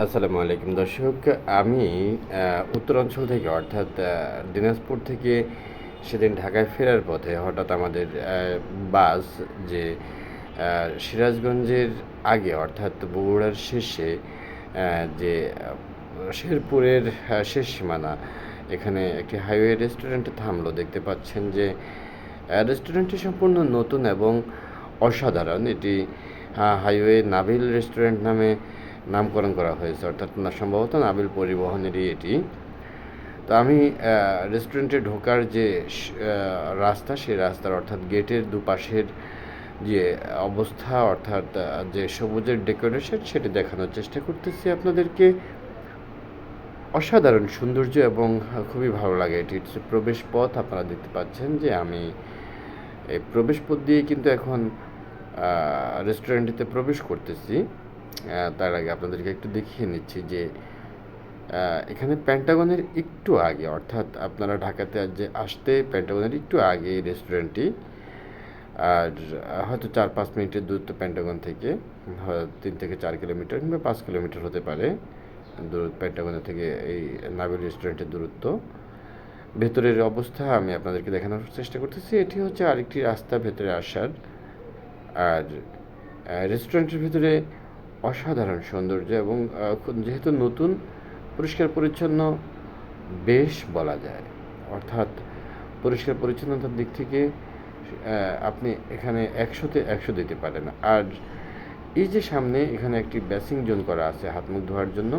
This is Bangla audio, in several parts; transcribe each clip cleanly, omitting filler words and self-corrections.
আসসালামু আলাইকুম দর্শক। আমি উত্তরাঞ্চল থেকে অর্থাৎ দিনাজপুর থেকে সেদিন ঢাকায় ফেরার পথে হঠাৎ আমাদের বাস যে সিরাজগঞ্জের আগে অর্থাৎ বগুড়ার শেষে যে শেরপুরের শেষ সীমানা এখানে একটি হাইওয়ে রেস্টুরেন্টে থামলো। দেখতে পাচ্ছেন যে রেস্টুরেন্টটি সম্পূর্ণ নতুন এবং অসাধারণ। এটি হাইওয়ে নাবিল রেস্টুরেন্ট নামে নামকরণ করা হয়েছে, অর্থাৎ সম্ভবত নাবিল পরিবহনেরই এটি। তো আমি রেস্টুরেন্টে ঢোকার যে রাস্তা, সেই রাস্তার অর্থাৎ গেটের দুপাশের যে অবস্থা, অর্থাৎ যে সবুজের ডেকোরেশন, সেটি দেখানোর চেষ্টা করতেছি আপনাদেরকে। অসাধারণ সৌন্দর্য এবং খুবই ভালো লাগে। এটি হচ্ছে প্রবেশ পথ। আপনারা দেখতে পাচ্ছেন যে আমি এই প্রবেশ পথ দিয়ে কিন্তু এখন রেস্টুরেন্টটিতে প্রবেশ করতেছি। তার আগে আপনাদেরকে একটু দেখিয়ে নিচ্ছি যে এখানে পেন্টাগনের একটু আগে, অর্থাৎ আপনারা ঢাকাতে যে আসতে পেন্টাগনের একটু আগে এই রেস্টুরেন্টটি। আর হয়তো 4-5 মিনিটের দূরত্ব পেন্টাগন থেকে, 3 থেকে 4 কিলোমিটার কিংবা 5 কিলোমিটার হতে পারে পেন্টাগনের থেকে এই নাবিল রেস্টুরেন্টের দূরত্ব। ভেতরের অবস্থা আমি আপনাদেরকে দেখানোর চেষ্টা করতেছি। এটি হচ্ছে আরেকটি রাস্তা ভেতরে আসার। আর রেস্টুরেন্টের ভিতরে অসাধারণ সৌন্দর্য এবং যেহেতু নতুন, পরিষ্কার পরিচ্ছন্ন বেশ বলা যায়। অর্থাৎ পরিষ্কার পরিচ্ছন্নতার দিক থেকে আপনি এখানে 100-তে 100 দিতে পারেন। আর এই যে সামনে এখানে একটি বেসিং জোন করা আছে হাত মুখ ধোয়ার জন্য।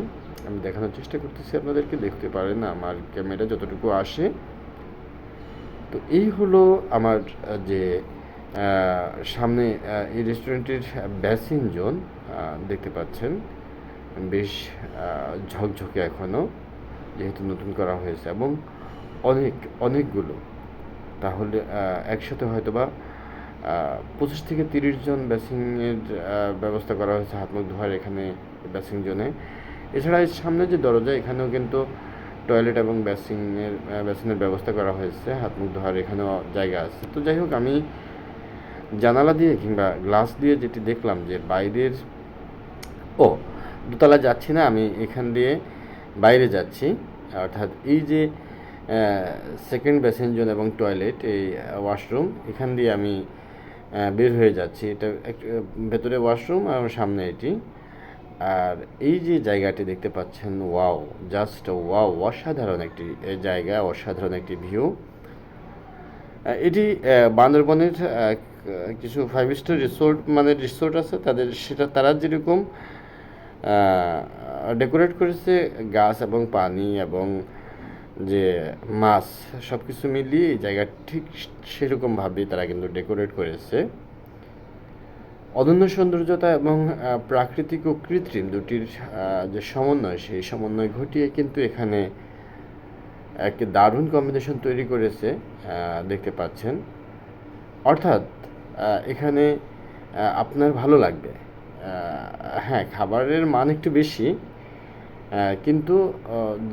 আমি দেখানোর চেষ্টা করতেছি, আপনাদেরকে দেখতে পারেন না আমার ক্যামেরা যতটুকু আসে। তো এই হলো আমার যে সামনে এই রেস্টুরেন্টের বেসিং জোন দেখতে পাচ্ছেন। বেশ ঝকঝকে এখনও, যেহেতু নতুন করা হয়েছে, এবং অনেকগুলো, তাহলে একসাথে হয়তো বা 25 থেকে 30 জন বেসিংয়ের ব্যবস্থা করা হয়েছে হাত মুখ ধোয়ার এখানে বেসিং জোনে। এছাড়া এর সামনে যে দরজা, এখানেও কিন্তু টয়লেট এবং বেসিনের ব্যবস্থা করা হয়েছে। হাত মুখ ধোয়ার এখানেও জায়গা আছে। তো যাই হোক, আমি জানালা দিয়ে কিংবা গ্লাস দিয়ে যেটি দেখলাম যে বাইরের দোতলা যাচ্ছি না, আমি এখান দিয়ে বাইরে যাচ্ছি। অর্থাৎ এই যে সেকেন্ড বেসিন জোন এবং টয়লেট, এই ওয়াশরুম, এখান দিয়ে আমি বের হয়ে যাচ্ছি। এটা ভেতরে ওয়াশরুম আর সামনে এটি। আর এই যে জায়গাটি দেখতে পাচ্ছেন, ওয়াও, জাস্ট ওয়াও, অসাধারণ একটি জায়গা, অসাধারণ একটি ভিউ। এটি বান্দরবনের কিছু 5 স্টার রিসোর্ট, মানে রিসোর্ট আছে তাদের, তারা যেরকম ডেকোরেট করেছে গাছ এবং পানি এবং যে মাছ, সব কিছু মিলিয়ে এই জায়গা ঠিক সেরকমভাবেই তারা কিন্তু ডেকোরেট করেছে। অনন্য সৌন্দর্যতা এবং প্রাকৃতিক ও কৃত্রিম দুটির যে সমন্বয়, সেই সমন্বয় ঘটিয়ে কিন্তু এখানে একটি দারুণ কম্বিনেশন তৈরি করেছে, দেখতে পাচ্ছেন। অর্থাৎ এখানে আপনার ভালো লাগবে। হ্যাঁ, খাবারের মান একটু বেশি, কিন্তু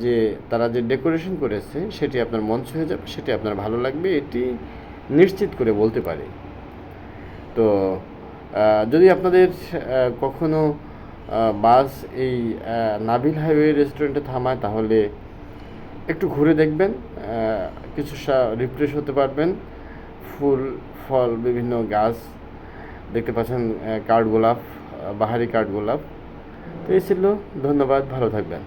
যে তারা যে ডেকোরেশন করেছে সেটি আপনার মন ছুঁয়ে যাবে, সেটি আপনার ভালো লাগবে, এটি নিশ্চিত করে বলতে পারি। তো যদি আপনাদের কখনো বাস এই নাবিল হাইওয়ে রেস্টুরেন্টে থামায়, তাহলে একটু ঘুরে দেখবেন, কিছু রিফ্রেশ হতে পারবেন। ফুল ফল, বিভিন্ন গাছ দেখতে পাচ্ছেন, কাঠগোলাপ, বাহারি কাঠগোলাপ। তো এই ছিল। ধন্যবাদ, ভালো থাকবেন।